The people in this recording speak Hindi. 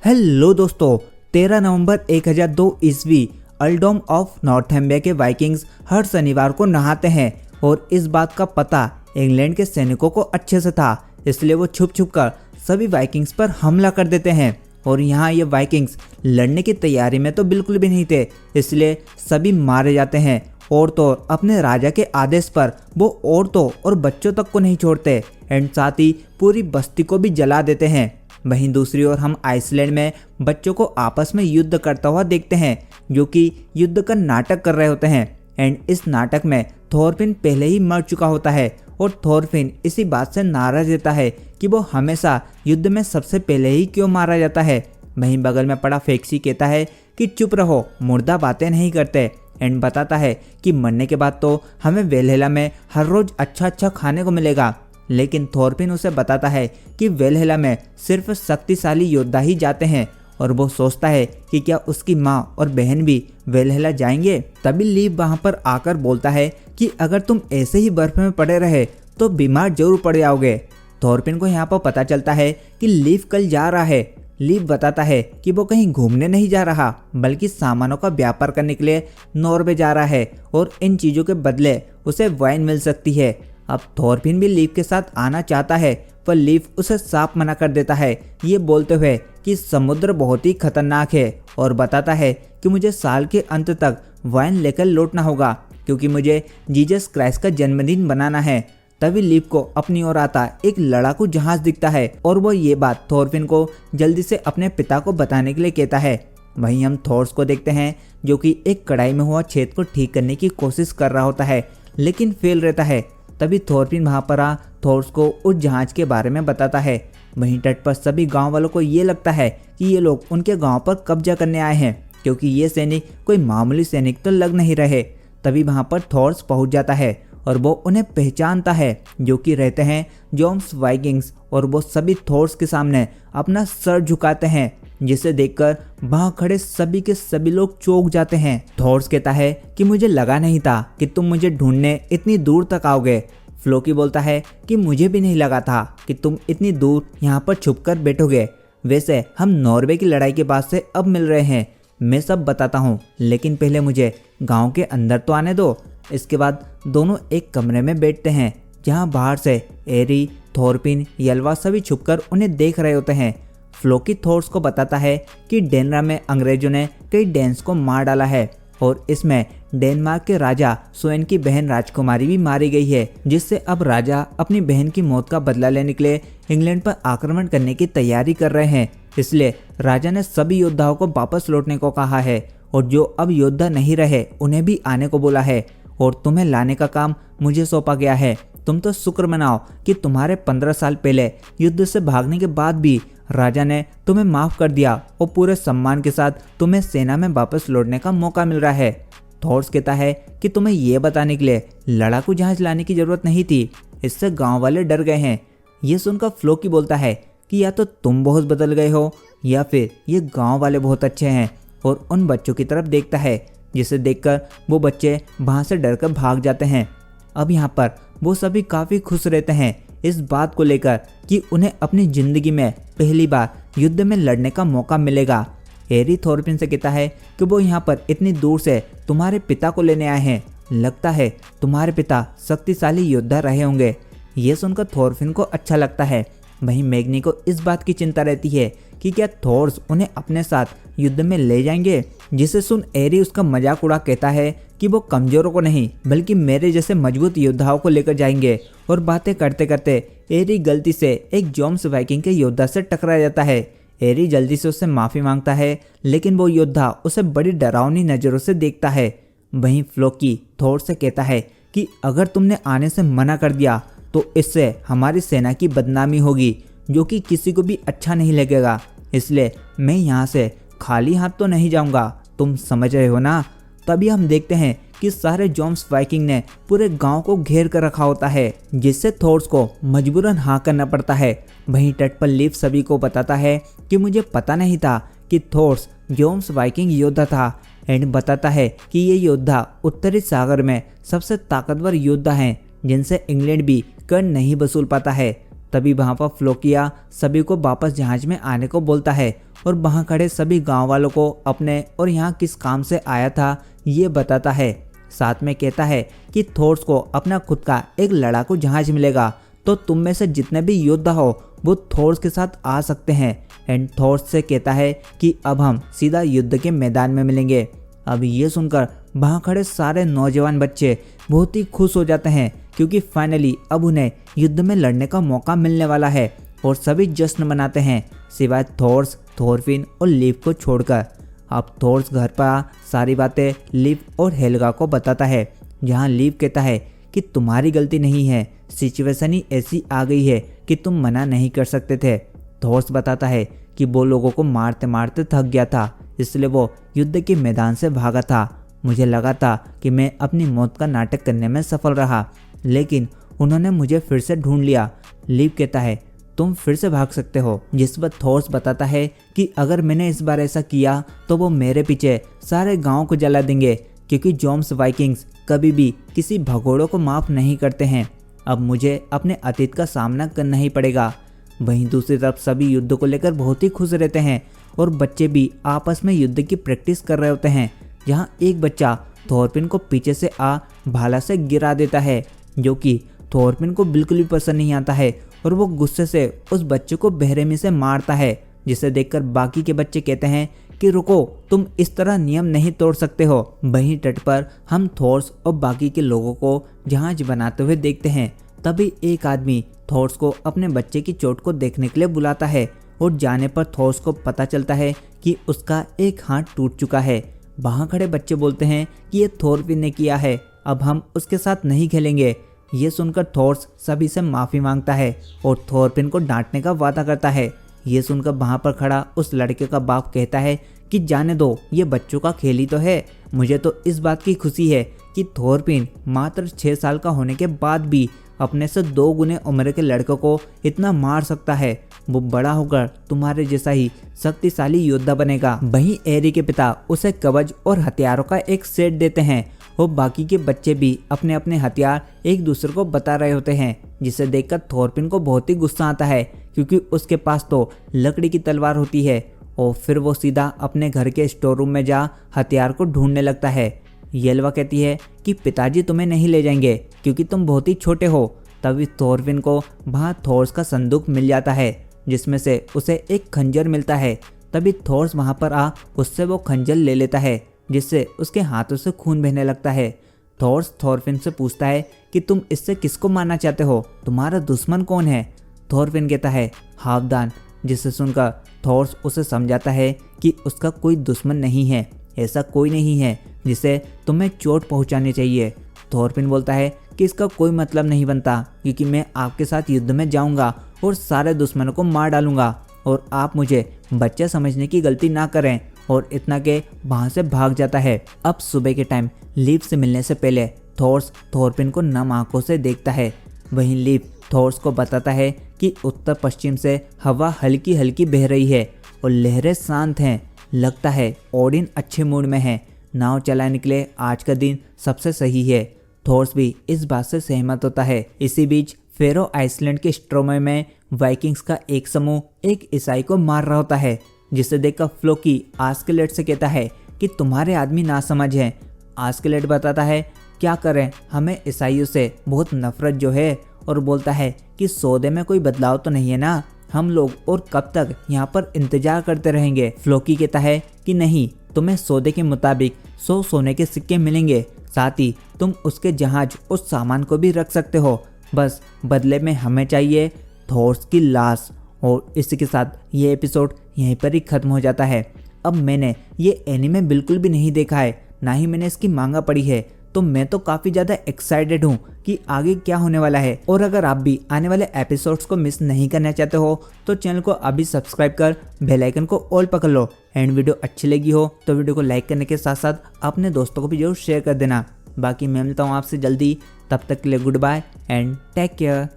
हेलो दोस्तों, 13 नवंबर 1002 ईस्वी अल्डोम ऑफ नॉर्थम्बिया के वाइकिंग्स हर शनिवार को नहाते हैं और इस बात का पता इंग्लैंड के सैनिकों को अच्छे से था, इसलिए वो छुप छुप कर सभी वाइकिंग्स पर हमला कर देते हैं। और यहाँ ये वाइकिंग्स लड़ने की तैयारी में तो बिल्कुल भी नहीं थे, इसलिए सभी मारे जाते हैं। और तो अपने राजा के आदेश पर वो औरतों और बच्चों तक को नहीं छोड़ते एंड साथ ही पूरी बस्ती को भी जला देते हैं। वहीं दूसरी ओर हम आइसलैंड में बच्चों को आपस में युद्ध करता हुआ देखते हैं, जो कि युद्ध का नाटक कर रहे होते हैं। एंड इस नाटक में थोरफिन पहले ही मर चुका होता है और थोरफिन इसी बात से नाराज रहता है कि वो हमेशा युद्ध में सबसे पहले ही क्यों मारा जाता है। वहीं बगल में पड़ा फेक्सी कहता है कि चुप रहो, मुर्दा बातें नहीं करते। एंड बताता है कि मरने के बाद तो हमें वेलहेला में हर रोज अच्छा खाने को मिलेगा। लेकिन थोरफिन उसे बताता है कि वेलहेला में सिर्फ शक्तिशाली योद्धा ही जाते हैं और वो सोचता है कि क्या उसकी माँ और बहन भी वेलहेला जाएंगे। तभी लीव वहाँ पर आकर बोलता है कि अगर तुम ऐसे ही बर्फ में पड़े रहे तो बीमार जरूर पड़ जाओगे। थोरफिन को यहाँ पर पता चलता है कि लीव कल जा रहा है। लीव बताता है कि वो कहीं घूमने नहीं जा रहा, बल्कि सामानों का व्यापार करने के लिए नॉर्वे जा रहा है और इन चीज़ों के बदले उसे वाइन मिल सकती है। अब थोरफिन भी लीव के साथ आना चाहता है, पर लीव उसे साफ मना कर देता है, ये बोलते हुए कि समुद्र बहुत ही खतरनाक है। और बताता है कि मुझे साल के अंत तक वाइन लेकर लौटना होगा, क्योंकि मुझे जीसस क्राइस्ट का जन्मदिन बनाना है। तभी लीव को अपनी ओर आता एक लड़ाकू जहाज दिखता है और वो ये बात थोरफिन को जल्दी से अपने पिता को बताने के लिए कहता है। वहीं हम थॉर्स को देखते हैं, जो कि एक कढ़ाई में हुआ छेद को ठीक करने की कोशिश कर रहा होता है, लेकिन फेल रहता है। तभी थोरफिन वहाँ पर थॉर्स को उस जहाज के बारे में बताता है। वहीं तट पर सभी गांव वालों को ये लगता है कि ये लोग उनके गांव पर कब्जा करने आए हैं, क्योंकि ये सैनिक कोई मामूली सैनिक तो लग नहीं रहे। तभी वहाँ पर थॉर्स पहुँच जाता है और वो उन्हें पहचानता है, जो कि रहते हैं जोम्स वाइकिंग्स। और वो सभी थॉर्स के सामने अपना सर झुकाते हैं, जिसे देखकर वहाँ खड़े सभी के सभी लोग चौंक जाते हैं। थॉर्स कहता है कि मुझे लगा नहीं था कि तुम मुझे ढूंढने इतनी दूर तक आओगे। फ्लोकी बोलता है कि मुझे भी नहीं लगा था कि तुम इतनी दूर यहाँ पर छुप कर बैठोगे। वैसे हम नॉर्वे की लड़ाई के बाद से अब मिल रहे हैं, मैं सब बताता हूँ, लेकिन पहले मुझे गाँव के अंदर तो आने दो। इसके बाद दोनों एक कमरे में बैठते हैं, जहाँ बाहर से एरी, थोरफिन, यलवा सभी छुपकर उन्हें देख रहे होते हैं। फ्लोकी थॉर्स को बताता है कि डेनरा में अंग्रेजों ने कई डेन्स को मार डाला है और इसमें डेनमार्क के राजा स्वेन की बहन राजकुमारी भी मारी गई है, जिससे अब राजा अपनी बहन की मौत का बदला लेने के लिए इंग्लैंड पर आक्रमण करने की तैयारी कर रहे हैं। इसलिए राजा ने सभी योद्धाओं को वापस लौटने को कहा है और जो अब योद्धा नहीं रहे उन्हें भी आने को बोला है। और तुम्हें लाने का काम मुझे सौंपा गया है। तुम तो शुक्र मनाओ कि तुम्हारे 15 साल पहले युद्ध से भागने के बाद भी राजा ने तुम्हें माफ कर दिया और पूरे सम्मान के साथ तुम्हें सेना में वापस लौटने का मौका मिल रहा है। थॉर्स कहता है कि तुम्हें यह बताने के लिए लड़ाकू जहाज लाने की जरूरत नहीं थी, इससे गांव वाले डर गए हैं। ये सुनकर फ्लोकी बोलता है कि या तो तुम बहुत बदल गए हो या फिर ये गांव वाले बहुत अच्छे हैं, और उन बच्चों की तरफ देखता है, जिसे देखकर वो बच्चे वहाँ से डरकर भाग जाते हैं। अब यहाँ पर वो सभी काफ़ी खुश रहते हैं इस बात को लेकर कि उन्हें अपनी ज़िंदगी में पहली बार युद्ध में लड़ने का मौका मिलेगा। एरी थोरफिन से कहता है कि वो यहाँ पर इतनी दूर से तुम्हारे पिता को लेने आए हैं, लगता है तुम्हारे पिता शक्तिशाली योद्धा रहे होंगे। ये सुनकर थोरफिन को अच्छा लगता है। वहीं मैग्नी को इस बात की चिंता रहती है कि क्या थॉर्स उन्हें अपने साथ युद्ध में ले जाएंगे, जिसे सुन एरी उसका मजाक उड़ा कहता है कि वो कमजोरों को नहीं बल्कि मेरे जैसे मजबूत योद्धाओं को लेकर जाएंगे। और बातें करते करते एरी गलती से एक जोम्स वाइकिंग के योद्धा से टकरा जाता है। एरी जल्दी से उससे माफ़ी मांगता है, लेकिन वो योद्धा उसे बड़ी डरावनी नज़रों से देखता है। वहीं फ्लोकी थॉर्स से कहता है कि अगर तुमने आने से मना कर दिया तो इससे हमारी सेना की बदनामी होगी, जो कि किसी को भी अच्छा नहीं लगेगा। इसलिए मैं यहाँ से खाली हाथ तो नहीं जाऊँगा, तुम समझ रहे हो ना। तभी हम देखते हैं कि सारे जोम्स वाइकिंग ने पूरे गांव को घेर कर रखा होता है, जिससे थॉर्स को मजबूरन हाँ करना पड़ता है। वहीं तट पर लीव सभी को बताता है कि मुझे पता नहीं था कि थॉर्स जोम्स वाइकिंग योद्धा था। एंड बताता है कि ये योद्धा उत्तरी सागर में सबसे ताकतवर योद्धा हैं, जिनसे इंग्लैंड भी कर नहीं वसूल पाता है। तभी वहाँ पर फ्लोकिया सभी को वापस जहाज में आने को बोलता है और वहाँ खड़े सभी गांव वालों को अपने और यहाँ किस काम से आया था ये बताता है। साथ में कहता है कि थॉर्स को अपना खुद का एक लड़ाकू जहाज मिलेगा, तो तुम में से जितने भी योद्धा हो वो थॉर्स के साथ आ सकते हैं। एंड थॉर्स से कहता है कि अब हम सीधा युद्ध के मैदान में मिलेंगे। अब ये सुनकर वहाँ खड़े सारे नौजवान बच्चे बहुत ही खुश हो जाते हैं, क्योंकि फाइनली अब उन्हें युद्ध में लड़ने का मौका मिलने वाला है और सभी जश्न मनाते हैं सिवाय थॉर्स, थोरफिन और लीव को छोड़कर। अब थॉर्स घर पर सारी बातें लीव और हेल्गा को बताता है, जहाँ लीव कहता है कि तुम्हारी गलती नहीं है, सिचुएशन ही ऐसी आ गई है कि तुम मना नहीं कर सकते थे। थॉर्स बताता है कि वो लोगों को मारते मारते थक गया था, इसलिए वो युद्ध के मैदान से भागा था। मुझे लगा था कि मैं अपनी मौत का नाटक करने में सफल रहा, लेकिन उन्होंने मुझे फिर से ढूंढ लिया। लीव कहता है तुम फिर से भाग सकते हो, जिस पर थॉर्स बताता है कि अगर मैंने इस बार ऐसा किया तो वो मेरे पीछे सारे गांव को जला देंगे, क्योंकि जोम्स वाइकिंग्स कभी भी किसी भगोड़ों को माफ़ नहीं करते हैं। अब मुझे अपने अतीत का सामना करना ही पड़ेगा। वहीं दूसरी तरफ सभी युद्ध को लेकर बहुत ही खुश रहते हैं और बच्चे भी आपस में युद्ध की प्रैक्टिस कर रहे होते हैं, जहाँ एक बच्चा थोरफिन को पीछे से भाला से गिरा देता है, जो कि थोरफिन को बिल्कुल भी पसंद नहीं आता है और वो गुस्से से उस बच्चे को बेरहमी से मारता है, जिसे देखकर बाकी के बच्चे कहते हैं कि रुको, तुम इस तरह नियम नहीं तोड़ सकते हो। वहीं तट पर हम थॉर्स और बाकी के लोगों को जहाज बनाते हुए देखते हैं। तभी एक आदमी थॉर्स को अपने बच्चे की चोट को देखने के लिए बुलाता है और जाने पर थॉर्स को पता चलता है कि उसका एक हाथ टूट चुका है। वहाँ खड़े बच्चे बोलते हैं कि ये थोरफिन ने किया है, अब हम उसके साथ नहीं खेलेंगे। ये सुनकर थॉर्स सभी से माफ़ी मांगता है और थोरफिन को डांटने का वादा करता है। ये सुनकर वहाँ पर खड़ा उस लड़के का बाप कहता है कि जाने दो, ये बच्चों का खेल ही तो है। मुझे तो इस बात की खुशी है कि थोरफिन मात्र 6 साल का होने के बाद भी अपने से 2 गुने उम्र के लड़कों को इतना मार सकता है। वो बड़ा होकर तुम्हारे जैसा ही शक्तिशाली योद्धा बनेगा। वहीं एरी के पिता उसे कवच और हथियारों का एक सेट देते हैं और बाकी के बच्चे भी अपने अपने हथियार एक दूसरे को बता रहे होते हैं, जिसे देखकर थोरफिन को बहुत ही गुस्सा आता है, क्योंकि उसके पास तो लकड़ी की तलवार होती है। और फिर वो सीधा अपने घर के स्टोर रूम में जा हथियार को ढूंढने लगता है। येल्वा कहती है कि पिताजी तुम्हें नहीं ले जाएंगे क्योंकि तुम बहुत ही छोटे हो। तभी थोरफिन को वहाँ थॉर्स का संदूक मिल जाता है, जिसमें से उसे एक खंजर मिलता है। तभी थॉर्स वहाँ पर उससे वो खंजर ले लेता है, जिससे उसके हाथों से खून बहने लगता है। थॉर्स थोरफिन से पूछता है कि तुम इससे किसको मारना चाहते हो, तुम्हारा दुश्मन कौन है। थोरफिन कहता है हावदान, जिसे सुनकर थॉर्स उसे समझाता है कि उसका कोई दुश्मन नहीं है, ऐसा कोई नहीं है जिसे तुम्हें चोट पहुंचानी चाहिए। थोरफिन बोलता है कि इसका कोई मतलब नहीं बनता, क्योंकि मैं आपके साथ युद्ध में जाऊंगा और सारे दुश्मनों को मार डालूंगा और आप मुझे बच्चा समझने की गलती ना करें। और इतना के वहाँ से भाग जाता है। अब सुबह के टाइम लीव से मिलने से पहले थॉर्स थोरफिन को नम आंखों से देखता है। वहीं लीव थॉर्स को बताता है कि उत्तर पश्चिम से हवा हल्की हल्की बह रही है और लहरें शांत हैं। लगता है ओडिन अच्छे मूड में है, नाव चलाने के लिए आज का दिन सबसे सही है। थॉर्स भी इस बात से सहमत होता है। इसी बीच फेरो आइसलैंड के स्ट्रोमे में वाइकिंग्स का एक समूह एक ईसाई को मार रहा होता है, जिसे देखकर फ्लोकी आस्केलेड से कहता है कि तुम्हारे आदमी नासमझ हैं। आस्केलेड बताता है क्या करें, हमें ईसाइयों से बहुत नफरत जो है, और बोलता है कि सौदे में कोई बदलाव तो नहीं है ना, हम लोग और कब तक यहाँ पर इंतजार करते रहेंगे। फ्लोकी कहता है कि नहीं, तुम्हें सौदे के मुताबिक 100 सोने के सिक्के मिलेंगे, साथ ही तुम उसके जहाज और सामान को भी रख सकते हो, बस बदले में हमें चाहिए थॉर्स की लाश। और इसी के साथ ये एपिसोड यहीं पर ही खत्म हो जाता है। अब मैंने ये एनीमे बिल्कुल भी नहीं देखा है, ना ही मैंने इसकी मांगा पढ़ी है, तो मैं तो काफ़ी ज़्यादा एक्साइटेड हूँ कि आगे क्या होने वाला है। और अगर आप भी आने वाले एपिसोड्स को मिस नहीं करना चाहते हो तो चैनल को अभी सब्सक्राइब कर बेल आइकन को ऑल पकड़ लो। एंड वीडियो अच्छी लगी हो तो वीडियो को लाइक करने के साथ साथ अपने दोस्तों को भी जरूर शेयर कर देना। बाकी मैं मिलता हूँ आपसे जल्दी, तब तक के लिए good bye and take care.